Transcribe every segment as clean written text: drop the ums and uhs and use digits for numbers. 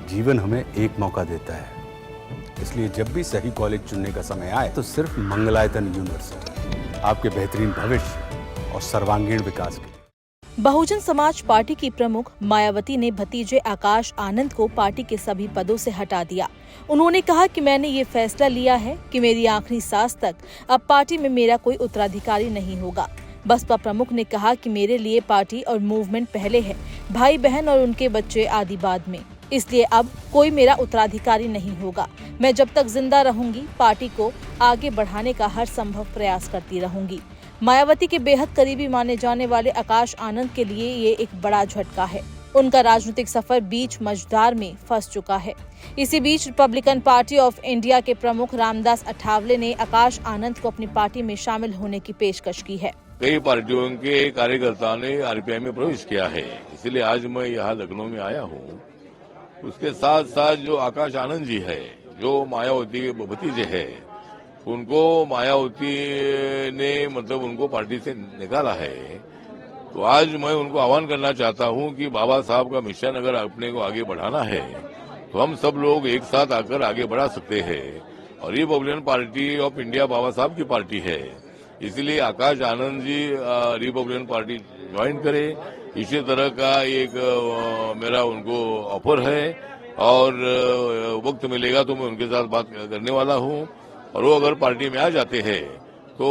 जीवन हमें एक मौका देता है, इसलिए जब भी सही कॉलेज चुनने का समय आए तो सिर्फ मंगलायतन यूनिवर्सिटी आपके बेहतरीन भविष्य और सर्वांगीण विकास के। बहुजन समाज पार्टी की प्रमुख मायावती ने भतीजे आकाश आनंद को पार्टी के सभी पदों से हटा दिया। उन्होंने कहा कि मैंने ये फैसला लिया है कि मेरी आखिरी सांस तक अब पार्टी में मेरा कोई उत्तराधिकारी नहीं होगा। बसपा प्रमुख ने कहा कि मेरे लिए पार्टी और मूवमेंट पहले है, भाई बहन और उनके बच्चे आदि बाद में, इसलिए अब कोई मेरा उत्तराधिकारी नहीं होगा। मैं जब तक जिंदा रहूंगी पार्टी को आगे बढ़ाने का हर संभव प्रयास करती रहूंगी। मायावती के बेहद करीबी माने जाने वाले आकाश आनंद के लिए ये एक बड़ा झटका है। उनका राजनीतिक सफर बीच मझधार में फंस चुका है। इसी बीच रिपब्लिकन पार्टी ऑफ इंडिया के प्रमुख रामदास अठावले ने आकाश आनंद को अपनी पार्टी में शामिल होने की पेशकश की है। कई पार्टियों के कार्यकर्ताओं ने आरपीआई में प्रवेश किया है, इसलिए आज मैं यहाँ लखनऊ में आया हूँ। उसके साथ साथ जो आकाश आनंद जी है, जो मायावती के भतीजे है, उनको मायावती ने उनको पार्टी से निकाला है। तो आज मैं उनको आह्वान करना चाहता हूं कि बाबा साहब का मिशन अगर अपने को आगे बढ़ाना है तो हम सब लोग एक साथ आकर आगे बढ़ा सकते हैं। और रिपब्लिकन पार्टी ऑफ इंडिया बाबा साहब की पार्टी है, इसलिए Akash Anand ji Republican party join करे। इसी तरह का एक मेरा उनको ऑफर है और वक्त मिलेगा तो मैं उनके साथ बात करने वाला हूं। और वो अगर पार्टी में आ जाते हैं तो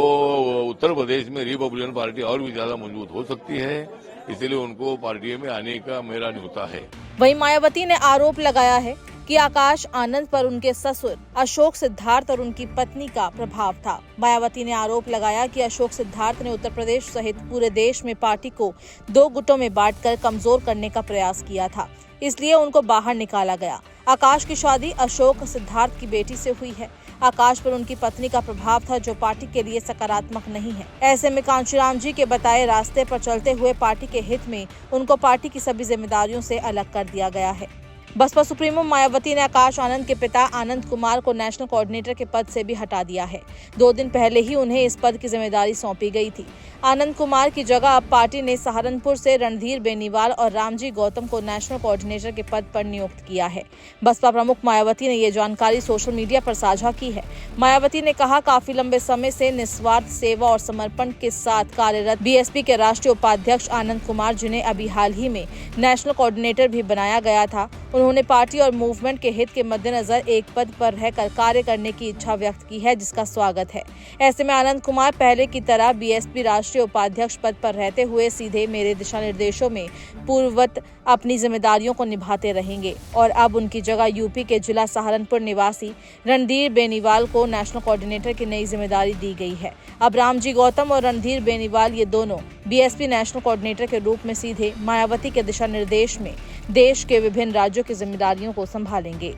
उत्तर प्रदेश में रिपब्लिकन पार्टी और भी ज्यादा मजबूत हो सकती है, इसलिए उनको पार्टी में आने का मेरा न्योता है। वहीं मायावती ने आरोप लगाया है कि आकाश आनंद पर उनके ससुर अशोक सिद्धार्थ और उनकी पत्नी का प्रभाव था। मायावती ने आरोप लगाया कि अशोक सिद्धार्थ ने उत्तर प्रदेश सहित पूरे देश में पार्टी को 2 गुटों में बांटकर कमजोर करने का प्रयास किया था, इसलिए उनको बाहर निकाला गया। आकाश की शादी अशोक सिद्धार्थ की बेटी से हुई है। आकाश पर उनकी पत्नी का प्रभाव था जो पार्टी के लिए सकारात्मक नहीं है। ऐसे में कांशीराम जी के बताए रास्ते पर चलते हुए पार्टी के हित में उनको पार्टी की सभी जिम्मेदारियों से अलग कर दिया गया है। बसपा सुप्रीमो मायावती ने आकाश आनंद के पिता आनंद कुमार को नेशनल कोऑर्डिनेटर के पद से भी हटा दिया है। 2 दिन पहले ही उन्हें इस पद की जिम्मेदारी सौंपी गई थी। आनंद कुमार की जगह अब पार्टी ने सहारनपुर से रणधीर बेनीवाल और रामजी गौतम को नेशनल कोऑर्डिनेटर के पद पर नियुक्त किया है। बसपा प्रमुख मायावती ने ये जानकारी सोशल मीडिया पर साझा की है। मायावती ने कहा, काफी लंबे समय से निस्वार्थ सेवा और समर्पण के साथ कार्यरत बीएसपी के राष्ट्रीय उपाध्यक्ष आनंद कुमार, जिन्हें अभी हाल ही में नेशनल कोऑर्डिनेटर भी बनाया गया था, उन्होंने पार्टी और मूवमेंट के हित के मद्देनजर एक पद पर रहकर कार्य करने की इच्छा व्यक्त की है, जिसका स्वागत है। ऐसे में आनंद कुमार पहले की तरह बीएसपी राष्ट्रीय उपाध्यक्ष पद पर रहते हुए सीधे मेरे दिशा निर्देशों में पूर्ववत अपनी जिम्मेदारियों को निभाते रहेंगे और अब उनकी जगह यूपी के जिला सहारनपुर निवासी रणधीर बेनीवाल को नेशनल कोऑर्डिनेटर की नई जिम्मेदारी दी गई है। अब रामजी गौतम और रणधीर बेनीवाल ये दोनों बीएसपी नेशनल कोऑर्डिनेटर के रूप में सीधे मायावती के दिशा निर्देश में देश के विभिन्न राज्यों की जिम्मेदारियों को संभालेंगे।